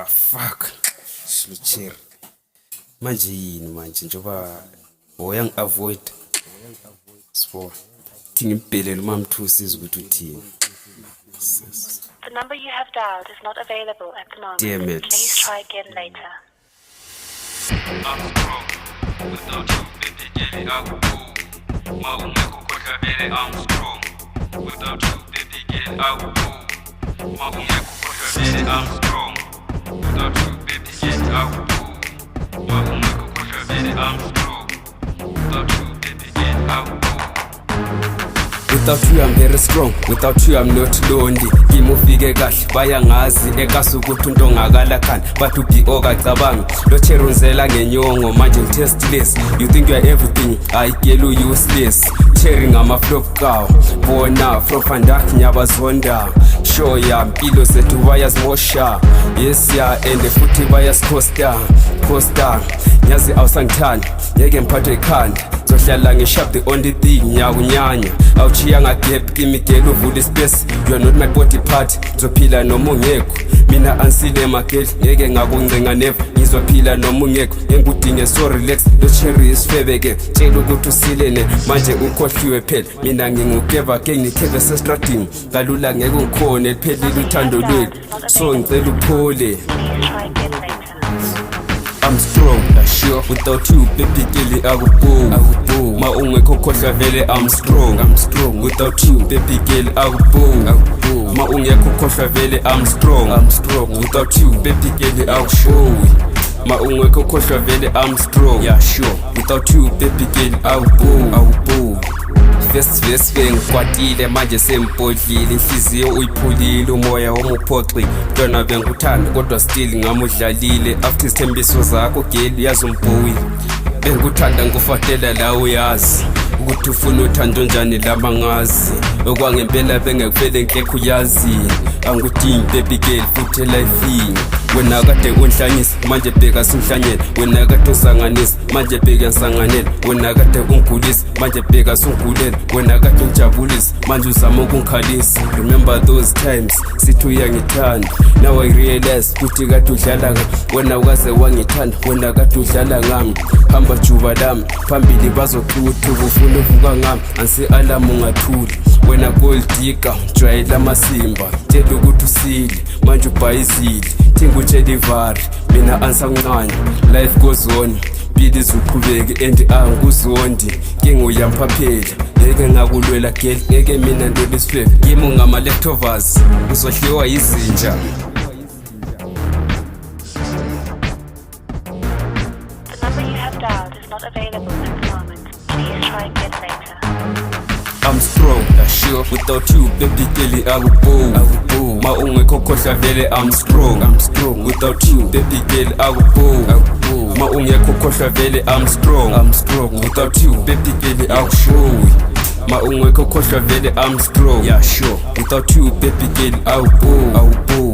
Fuck. Shlucheri. Manje yini manje njoba oyang avoid. Spo. Tingimpelele mamthusiza ukuthi uthini. The number you have dialed is not available at the moment. Damn it. Please try again later. Without you, baby girl, I would go. My own I'm strong. Without you, baby girl, I would go. My own I'm strong. Without you, baby girl, I would go. My own I'm strong. Without you, baby girl, I would go. Without you I'm very strong, without you I'm not lonely. Ngimufike kahle bayangazi ekasi ukuthi into ongakala khani bathi ubi okacabanga lo cherunzela ngenyongo manje ngitestless. You think you are everything, I girl you useless. Cherry ngama flop kawo bona from fandak nyabazonda show ya mpilo zethu bayazimosha. Yes ya and futhi bayasikhosta nyazi awusangithanda ngeke ngiphathe ikhanda zohlala ngishap the only thing nyakunyanya awuchiya ngagap kimigelo uvula space. You are not my body part ngizophila noma ungekho mina ansile magel ngeke ngakuncenga never ngizophila noma ungekho engudinge so relax lo cherry isifebeke tshela ukuthi usilene manje ukhohliwe phela mina ngingukeva ke ngikheve sestrading kalula ngeke ngikhone liphelile uthando lwethu so ngicela uphole. Try again later. I'm strong, sure. Without you, baby girl, I would go. Ma ungekho khohlwa vele I'm strong. Without you, baby girl, I would go. Ma ungekho khohlwa vele I'm strong. Without you, baby girl, I would go. Ma ungekho khohlwa vele I'm strong. Yeah, sure. Without you, baby girl, I would go. First ngikwatile manje sempodlile inhliziyo uyiphulile umoya womuphoqi ntwana benguthanda kodwa still ngamudlalile after isithembiso zakho girl yazombhuyi benguthanda ngufatela la uyazi ukuthi ufuna uthando njani labangazi okwangempela bengekuvele ngekho uyazi angudingi baby girl futhi life wena kade unhlanyisa manje bheka simhlanyela wena kade usanganisa manje bheka ngisanganela wena kade ungigulisa manje bheka sungulela wena kade ungijabulisa manje uzama ukungikhalisa. Remember those times sithi uyangithanda now I realize ukuthi kade udlala ngami wena ukaze wangithanda wena kade udlala ngami hamba juba lami phambili bazoqutha ufuna uvuka ngami ansi alarm ungathuli wena gold digger jwayela amasimba tshela ukuthi usile manje ubhayizile thinga uchelivari mina ansanqanya life goes on bili zuqhubeke and angikuzondi nginguyamphapela ngeke ngakulwela girl ngeke mina ndolesifebe kimi ngama leftovers uzohliwa izinja. The number you have dialed is not available at the moment. Please try again later. I'm strong, sure. Without you, baby girl, I would go. Ma ungekho khohlwa vele I'm strong. Without you, baby girl, I would go. Ma ungekho khohlwa vele I'm strong. Without you, baby girl, I would show. Ma ungekho khohlwa vele I'm strong. Yeah, sure. Without you, baby girl, I would go.